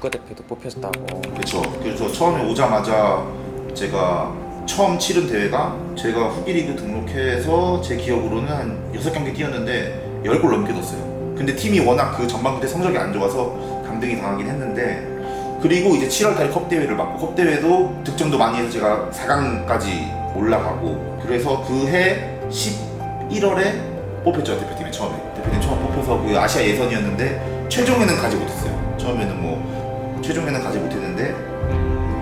국가대표도 뽑혔다고. 그렇죠. 그래서 처음에 오자마자 제가 처음 치른 대회가 제가 후기리그 등록해서 제 기억으로는 한 6경기 뛰었는데 10골 넘게 넣었어요. 근데 팀이 워낙 그 전반부 때 성적이 안 좋아서 강등이 당하긴 했는데, 그리고 이제 7월달에 컵대회를 받고 컵대회도 득점도 많이 해서 제가 4강까지 올라가고, 그래서 그 해 11월에 뽑혔죠. 대표팀에 처음에. 대표팀 처음 뽑혀서 그 아시아 예선이었는데 최종에는 가지 못했어요. 처음에는 뭐 최종에는 가지 못했는데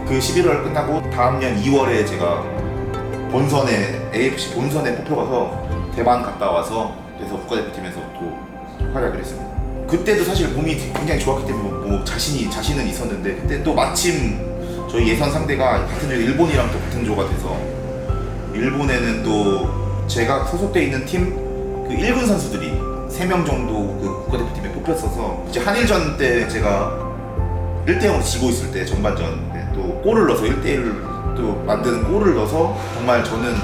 그 11월 끝나고 다음 년 2월에 제가 본선에 AFC 본선에 뽑혀가서 대만 갔다 와서 그래서 국가대표팀에서 또 활약을 했습니다. 그때도 사실 몸이 굉장히 좋았기 때문에 뭐 자신은 있었는데, 그때 또 마침 저희 예선 상대가 같은 조 일본이랑 또 같은 조가 돼서 일본에는 또 제가 소속돼 있는 팀 그 1군 선수들이 3명 정도 그 국가대표팀에 뽑혔어서 이제 한일전 때 제가 1대0으로 지고 있을 때 전반전 또 골을 넣어서 1대1을 또 만드는 골을 넣어서, 정말 저는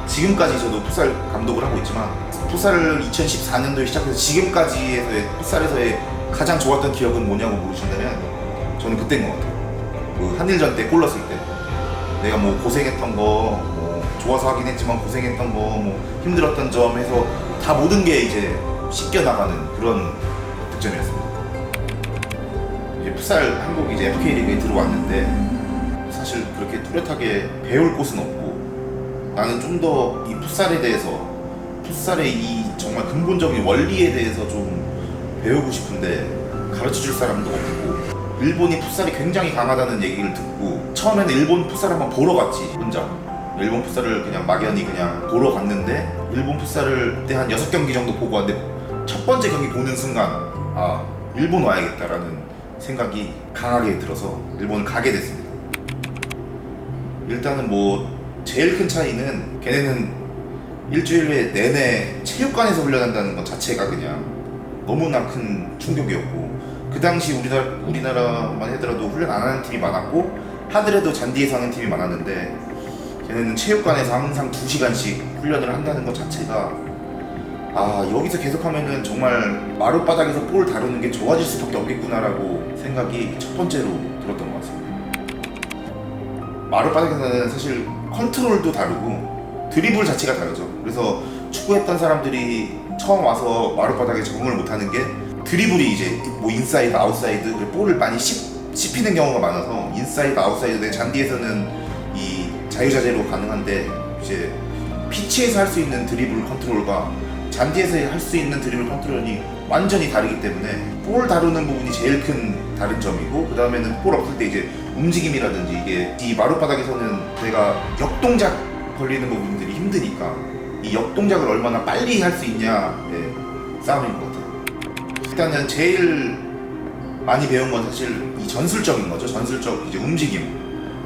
지금까지 저도 풋살 감독을 하고 있지만 풋살을 2014년도에 시작해서 지금까지에서의 풋살에서의 가장 좋았던 기억은 뭐냐고 물으신다면 저는 그때인 것 같아요. 그 한일전 때 골 넣었을 때 내가 뭐 고생했던 거, 뭐 좋아서 하긴 했지만 고생했던 거, 뭐 힘들었던 점 해서 다 모든 게 이제 씻겨 나가는 그런 득점이었습니다. 이제 풋살 한국 이제 FK리그에 들어왔는데 사실 그렇게 뚜렷하게 배울 곳은 없고, 나는 좀 더 이 풋살에 대해서, 풋살의 이 정말 근본적인 원리에 대해서 좀 배우고 싶은데 가르쳐줄 사람도 없고, 일본이 풋살이 굉장히 강하다는 얘기를 듣고 처음에는 일본 풋살 한번 보러 갔지, 혼자. 일본 풋살을 그냥 막연히 그냥 보러 갔는데 일본 풋살을 그때 한 6경기 정도 보고 왔는데 첫 번째 경기 보는 순간 아, 일본 와야겠다라는 생각이 강하게 들어서 일본을 가게 됐습니다. 일단은 뭐 제일 큰 차이는 걔네는 일주일 내내 체육관에서 훈련한다는 것 자체가 그냥 너무나 큰 충격이었고, 그 당시 우리나라만 하더라도 훈련 안 하는 팀이 많았고 하더라도 잔디에서 하는 팀이 많았는데 걔네는 체육관에서 항상 2시간씩 훈련을 한다는 것 자체가 아, 여기서 계속하면은 정말 마룻바닥에서 볼 다루는 게 좋아질 수밖에 없겠구나라고 생각이 첫 번째로 들었던 것 같습니다. 마룻바닥에서는 사실 컨트롤도 다르고 드리블 자체가 다르죠. 그래서 축구했던 사람들이 처음 와서 마룻바닥에 적응을 못하는 게 드리블이 이제 뭐 인사이드, 아웃사이드, 볼을 많이 씹히는 경우가 많아서 인사이드, 아웃사이드, 잔디에서는 이 자유자재로 가능한데 이제 피치에서 할 수 있는 드리블 컨트롤과 잔디에서 할 수 있는 드리블 컨트롤이 완전히 다르기 때문에 볼 다루는 부분이 제일 큰 다른 점이고, 그 다음에는 볼 없을 때 이제 움직임이라든지 이게 이 마룻바닥에서는 내가 역동작 걸리는 부분들이 힘드니까 이 역동작을 얼마나 빨리 할 수 있냐의 싸움인 것 같아요. 일단은 제일 많이 배운 건 사실 이 전술적인 거죠. 전술적 이제 움직임,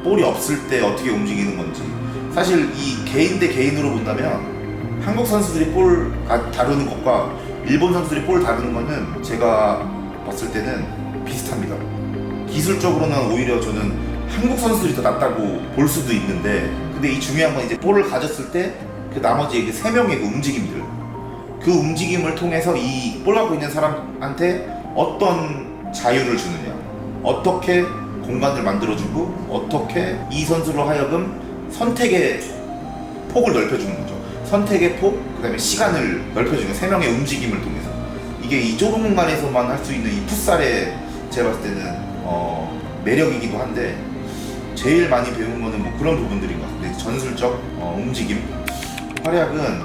볼이 없을 때 어떻게 움직이는 건지. 사실 이 개인 대 개인으로 본다면 한국 선수들이 볼 다루는 것과 일본 선수들이 볼 다루는 거는 제가 봤을 때는 비슷합니다. 기술적으로는 오히려 저는 한국 선수들이 더 낫다고 볼 수도 있는데, 근데 이 중요한 건 이제 볼을 가졌을 때 그 나머지 3명의 그 움직임들, 그 움직임을 통해서 이 볼 갖고 있는 사람한테 어떤 자유를 주느냐, 어떻게 공간을 만들어주고 어떻게 이 선수로 하여금 선택의 폭을 넓혀주는 거죠. 선택의 폭, 그 다음에 시간을 넓혀주는 3명의 움직임을 통해서. 이게 이 좁은 공간에서만 할 수 있는 이 풋살의 제가 봤을 때는 매력이기도 한데, 제일 많이 배운 거는 뭐 그런 부분들인 것 같은데, 전술적 움직임. 활약은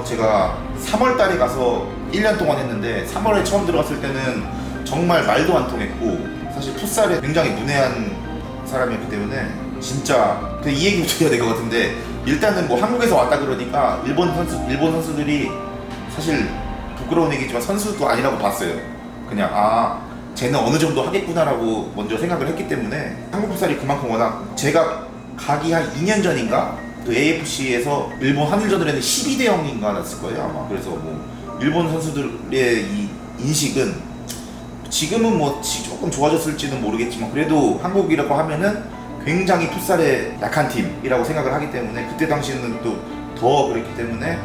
제가 3월 달에 가서 1년 동안 했는데 3월에 처음 들어갔을 때는 정말 말도 안 통했고, 사실 풋살에 굉장히 문외한 사람이었기 때문에 진짜 이 얘기부터 해야 될 것 같은데, 일단은 뭐 한국에서 왔다 그러니까 일본 선수들이 사실 부끄러운 얘기지만 선수도 아니라고 봤어요. 그냥 아, 쟤는 어느 정도 하겠구나라고 먼저 생각을 했기 때문에 한국 풋살이 그만큼 워낙, 제가 가기 한 2년 전인가 또 AFC에서 일본 한일전을 했는데 12대 0인가 났을 거예요 아마. 그래서 뭐 일본 선수들의 이 인식은 지금은 뭐 조금 좋아졌을지는 모르겠지만 그래도 한국이라고 하면은 굉장히 풋살에 약한 팀이라고 생각을 하기 때문에, 그때 당시에는 또 더 그랬기 때문에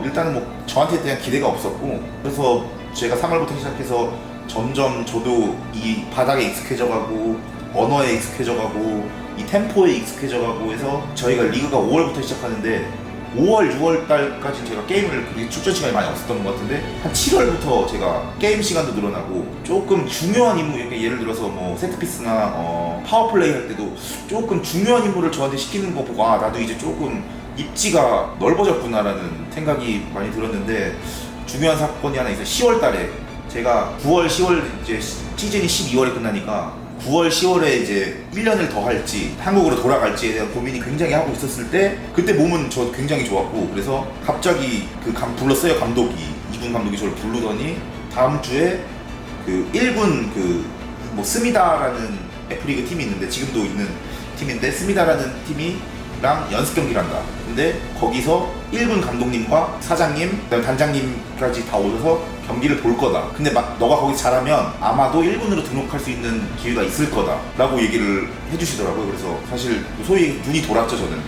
일단은 뭐 저한테 대한 기대가 없었고, 그래서 제가 3월부터 시작해서 점점 저도 이 바닥에 익숙해져가고 언어에 익숙해져가고 이 템포에 익숙해져가고 해서 저희가 리그가 5월부터 시작하는데 5월, 6월 달까지 제가 게임을 그렇게 출전 시간이 많이 없었던 것 같은데 한 7월부터 제가 게임 시간도 늘어나고 조금 중요한 임무, 예를 들어서 뭐 세트피스나 파워플레이 할 때도 조금 중요한 임무를 저한테 시키는 거 보고 아 나도 이제 조금 입지가 넓어졌구나라는 생각이 많이 들었는데 중요한 사건이 하나 있어요. 10월 달에 제가 9월, 10월 이제 시즌이 12월에 끝나니까 9월, 10월에 이제 1년을 더 할지 한국으로 돌아갈지에 대한 고민이 굉장히 하고 있었을 때 그때 몸은 저 굉장히 좋았고 그래서 갑자기 불렀어요. 감독이 이군 감독이 저를 부르더니 다음 주에 그 1군 뭐 스미다라는 F리그 팀이 있는데 지금도 있는 팀인데 스미다라는 팀이랑 연습 경기를 한다. 근데 거기서 1군 감독님과 사장님, 그다음에 단장님까지 다 오셔서 경기를 볼 거다. 근데 너가 거기서 잘하면 아마도 1군으로 등록할 수 있는 기회가 있을 거다 라고 얘기를 해주시더라고요. 그래서 사실 소위 눈이 돌았죠. 저는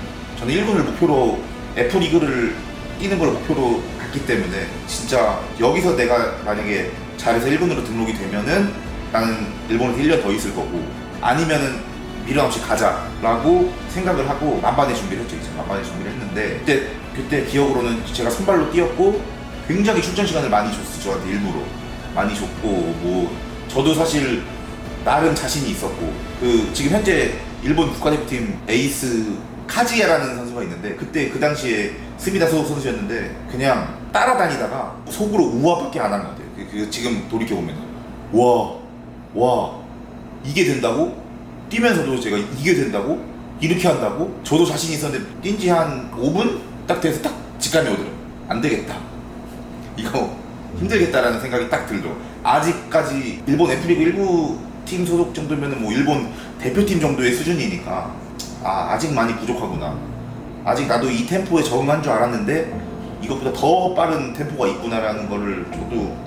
1군을 목표로 F리그를 뛰는 걸 목표로 갔기 때문에 진짜 여기서 내가 만약에 잘해서 1군으로 등록이 되면은 나는 일본에서 1년 더 있을 거고 아니면은 미련 없이 가자라고 생각을 하고 만반의 준비를 했죠. 이제 만반의 준비를 했는데 그때 기억으로는 제가 선발로 뛰었고 굉장히 출전 시간을 많이 줬어. 저한테 일부러 많이 줬고 뭐 저도 사실 나름 자신이 있었고 지금 현재 일본 국가대표팀 에이스 카지야라는 선수가 있는데 그때 그 당시에 스미다 소속 선수였는데 그냥 따라다니다가 속으로 우와밖에 안 한 것 같아요. 지금 돌이켜보면 와 이게 된다고? 뛰면서도 제가 이게 된다고? 이렇게 한다고? 저도 자신 있었는데 뛴지 한 5분? 딱 돼서 딱 직감이 오더라고요. 안 되겠다. 이거 힘들겠다라는 생각이 딱 들죠. 아직까지 일본 F리그 1구 팀 소속 정도면 뭐 일본 대표팀 정도의 수준이니까 아직 많이 부족하구나. 아직 나도 이 템포에 적응한 줄 알았는데 이것보다 더 빠른 템포가 있구나라는 거를 저도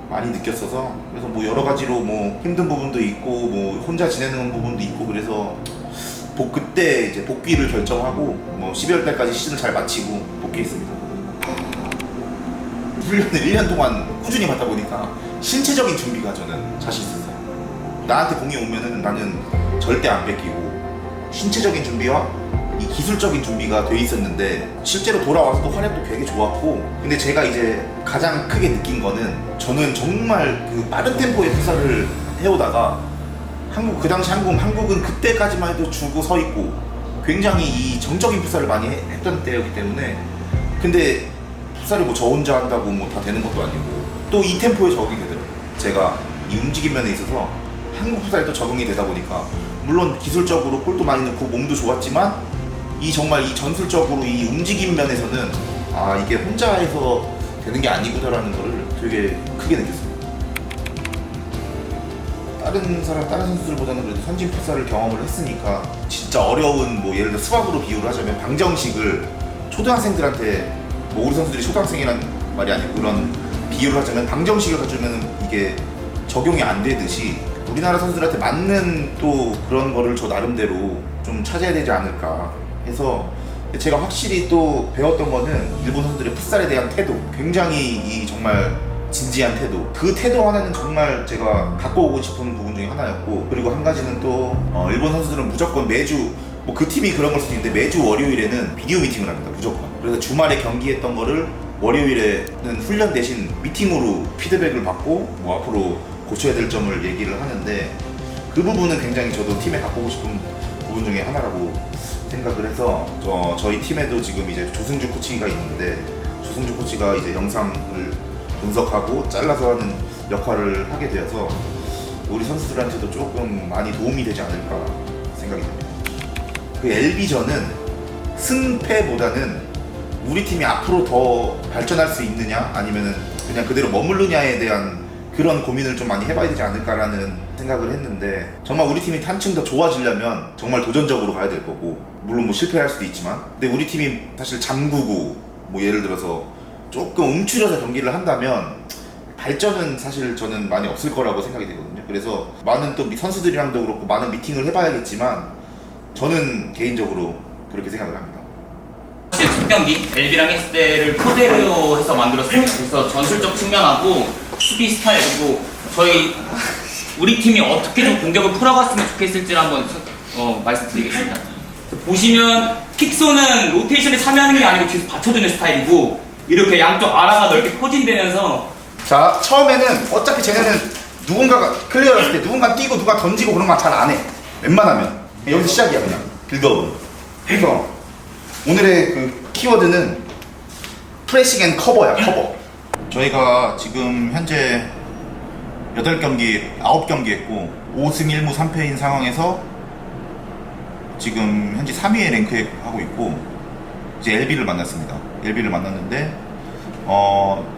많이 느꼈어서 그래서 뭐 여러 가지로 뭐 힘든 부분도 있고 뭐 혼자 지내는 부분도 있고 그래서 그때 이제 복귀를 결정하고 뭐 12월 달까지 시즌을 잘 마치고 복귀했습니다. 훈련을 1년 동안 꾸준히 받다 보니까 신체적인 준비가 저는 자신 있었어요. 나한테 공이 오면은 나는 절대 안 뺏기고 신체적인 준비와 이 기술적인 준비가 돼 있었는데 실제로 돌아와서도 활약도 되게 좋았고 근데 제가 이제 가장 크게 느낀 거는 저는 정말 그 빠른 템포의 풋살을 해오다가 그 당시 한국은 그때까지만 해도 주고 서 있고 굉장히 이 정적인 풋살을 많이 했던 때였기 때문에 근데 풋살이 뭐 저 혼자 한다고 뭐 다 되는 것도 아니고 또 이 템포에 적응이 되더라고요. 제가 이 움직임 면에 있어서 한국 풋살이 또 적응이 되다 보니까 물론 기술적으로 골도 많이 넣고 몸도 좋았지만 정말 이 전술적으로 이 움직임 면에서는 이게 혼자 해서 되는 게 아니구나라는 거를 되게 크게 느꼈습니다. 다른 선수들보다는 그래도 선진 풋살을 경험을 했으니까 진짜 어려운 뭐 예를 들어 수학으로 비유를 하자면 방정식을 초등학생들한테 뭐 우리 선수들이 초등학생이란 말이 아니고 그런 비유를 하자면 방정식을 가지면 이게 적용이 안 되듯이 우리나라 선수들한테 맞는 또 그런 거를 저 나름대로 좀 찾아야 되지 않을까 해서 제가 확실히 또 배웠던 거는 일본 선수들의 풋살에 대한 태도 굉장히 정말 진지한 태도 그 태도 하나는 정말 제가 갖고 오고 싶은 부분 중에 하나였고 그리고 한 가지는 또 일본 선수들은 무조건 매주 뭐 그 팀이 그런 걸 수도 있는데 매주 월요일에는 비디오 미팅을 합니다. 무조건. 그래서 주말에 경기했던 거를 월요일에는 훈련 대신 미팅으로 피드백을 받고 뭐 앞으로 고쳐야 될 점을 얘기를 하는데 그 부분은 굉장히 저도 팀에 갖고 오고 싶은 부분 중에 하나라고 생각을 해서 저희 팀에도 지금 이제 조승주 코치가 있는데 조승주 코치가 이제 영상을 분석하고 잘라서 하는 역할을 하게 되어서 우리 선수들한테도 조금 많이 도움이 되지 않을까 생각이 됩니다. 그 LB전은 승패보다는 우리 팀이 앞으로 더 발전할 수 있느냐 아니면은 그냥 그대로 머무르냐에 대한 그런 고민을 좀 많이 해봐야 되지 않을까라는 생각을 했는데 정말 우리 팀이 한층 더 좋아지려면 정말 도전적으로 가야 될 거고 물론 뭐 실패할 수도 있지만 근데 우리 팀이 사실 잠그고 뭐 예를 들어서 조금 움츠려서 경기를 한다면 발전은 사실 저는 많이 없을 거라고 생각이 되거든요. 그래서 많은 또 선수들이랑도 그렇고 많은 미팅을 해봐야겠지만 저는 개인적으로 그렇게 생각을 합니다. 사실 첫 경기 LB랑 했을 때를 토대로 해서 만들었어요. 그래서 전술적 측면하고 수비 스타일 그리고 저희 우리 팀이 어떻게 좀 공격을 풀어갔으면 좋겠을지를 한번 말씀드리겠습니다. 보시면 픽소는 로테이션에 참여하는 게 아니고 계속 받쳐주는 스타일이고 이렇게 양쪽 아라가 넓게 포진되면서 자, 처음에는 어차피 쟤네는 누군가가 클리어했을 때 누군가 뛰고 누가 던지고 그런 거 잘 안 해. 웬만하면 여기서 시작이야 그냥 빌드업은. 그래서 오늘의 그 키워드는 프레싱 앤 커버야. 커버. 저희가 지금 현재 8경기, 9경기 했고 5승 1무 3패인 상황에서 지금 현재 3위에 랭크하고 있고 이제 LB를 만났습니다. LB를 만났는데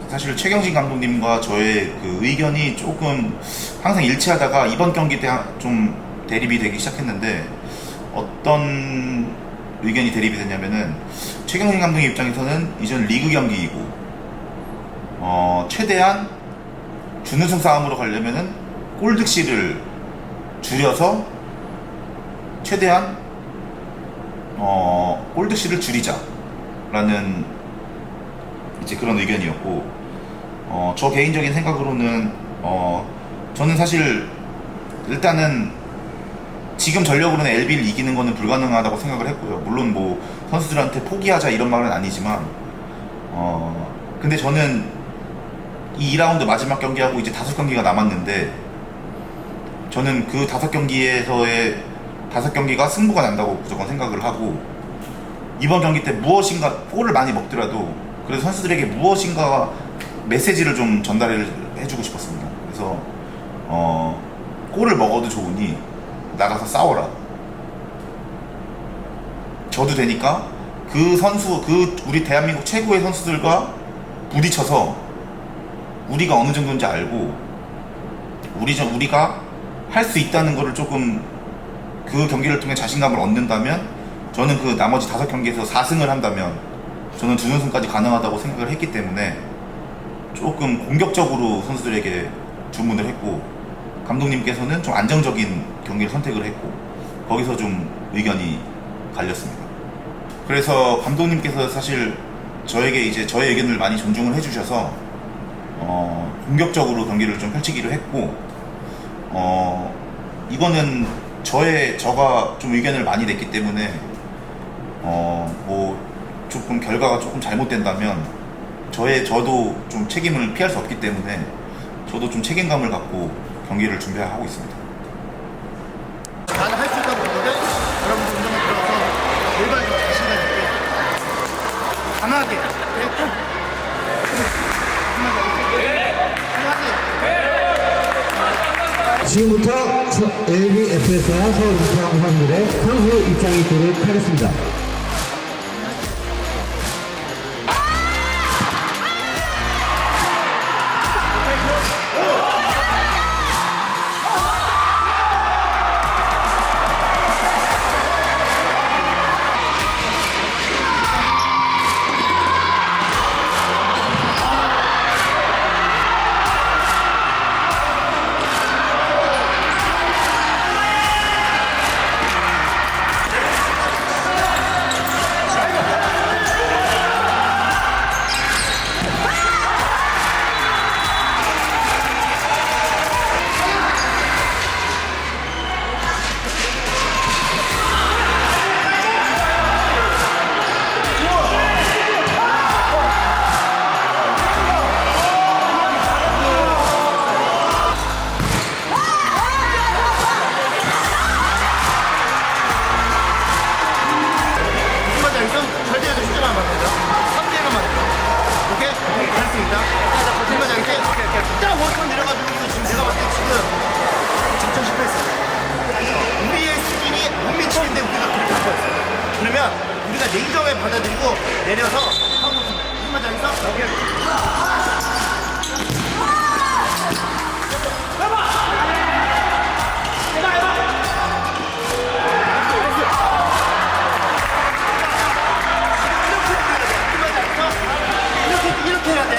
사실 최경진 감독님과 저의 그 의견이 조금 항상 일치하다가 이번 경기 때 좀 대립이 되기 시작했는데 어떤 의견이 대립이 됐냐면은 최경진 감독님 입장에서는 이전 리그 경기이고 최대한 준우승 싸움으로 가려면은 골득실을 줄여서 최대한 골득실을 줄이자라는 이제 그런 의견이었고 저 개인적인 생각으로는 저는 사실 일단은 지금 전력으로는 LB를 이기는 거는 불가능하다고 생각을 했고요. 물론 뭐 선수들한테 포기하자 이런 말은 아니지만 근데 저는 이 2라운드 마지막 경기하고 이제 5경기가 남았는데 저는 그 5경기에서의 5경기가 승부가 난다고 무조건 생각을 하고 이번 경기 때 무엇인가 골을 많이 먹더라도 그래서 선수들에게 무엇인가 메시지를 좀 전달을 해주고 싶었습니다. 그래서 골을 먹어도 좋으니 나가서 싸워라. 져도 되니까 그 선수, 우리 대한민국 최고의 선수들과 부딪혀서 우리가 어느 정도인지 알고 우리가 할 수 있다는 거를 조금 그 경기를 통해 자신감을 얻는다면 저는 그 나머지 5경기에서 4승을 한다면 저는 준우승까지 가능하다고 생각을 했기 때문에 조금 공격적으로 선수들에게 주문을 했고 감독님께서는 좀 안정적인 경기를 선택을 했고 거기서 좀 의견이 갈렸습니다. 그래서 감독님께서 사실 저에게 이제 저의 의견을 많이 존중을 해주셔서 공격적으로 경기를 좀 펼치기로 했고 이거는 저가 좀 의견을 많이 냈기 때문에 뭐 조금 결과가 조금 잘못된다면 저도 좀 책임을 피할 수 없기 때문에 저도 좀 책임감을 갖고 경기를 준비하고 있습니다. 나는 할 수 있다고 보는데 여러분들 운동에 들어가서 일반적으로 자신감 있게 강하게 지금부터 LBFS와 서울 인천항공의 선수 입장이 있도록 하겠습니다. 우리가 냉정하게 받아들이고 내려서 하고 무슨 말인지 알겠어? 이렇게 해야 돼.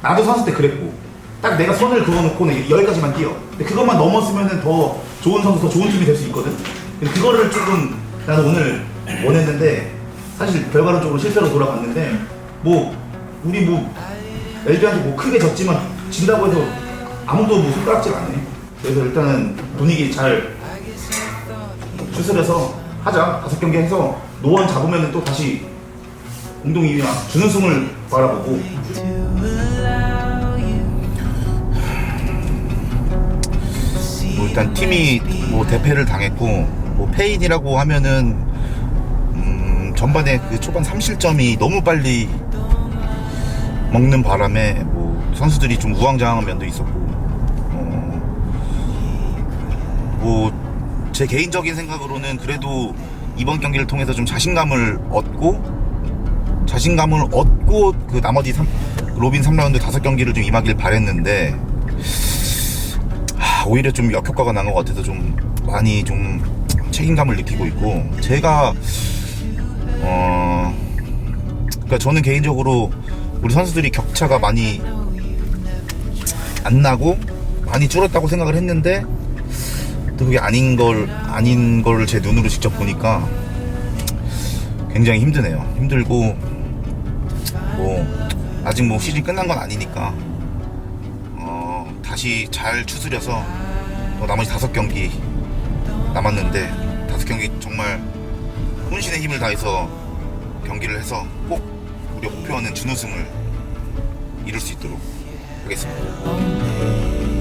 나도 선수 때 그랬고 딱 내가 선을 그어놓고는 여기까지만 뛰어. 근데 그것만 넘었으면은 더 좋은 선수, 더 좋은 팀이 될 수 있거든. 근데 그거를 조금 나는 오늘 원했는데 사실 결과론적으로 실패로 돌아갔는데 뭐 우리 뭐 LG한테 뭐 크게 졌지만 진다고 해서 아무도 뭐 손가락질 안 해. 그래서 일단은 분위기 잘 추스려서 하자. 5경기 해서 노원 잡으면 또 다시 공동 2위나 준우승을 바라보고. 뭐 일단 팀이 뭐 대패를 당했고 뭐 패인이라고 하면은 전반에 그 초반 3실점이 너무 빨리 먹는 바람에 뭐 선수들이 좀 우왕좌왕한 면도 있었고 뭐 제 개인적인 생각으로는 그래도 이번 경기를 통해서 좀 자신감을 얻고 그 나머지 로빈 3라운드 5경기를 좀 임하길 바랬는데 오히려 좀 역효과가 난 것 같아서 좀 많이 좀 책임감을 느끼고 있고 제가 그러니까 저는 개인적으로 우리 선수들이 격차가 많이 안 나고 많이 줄었다고 생각을 했는데 또 그게 아닌 걸 제 눈으로 직접 보니까 굉장히 힘드네요. 힘들고 뭐 아직 뭐 시즌 끝난 건 아니니까 다시 잘 추스려서 나머지 5경기 남았는데 5경기 정말 혼신의 힘을 다해서 경기를 해서 꼭 우리 목표하는 준우승을 이룰 수 있도록 하겠습니다.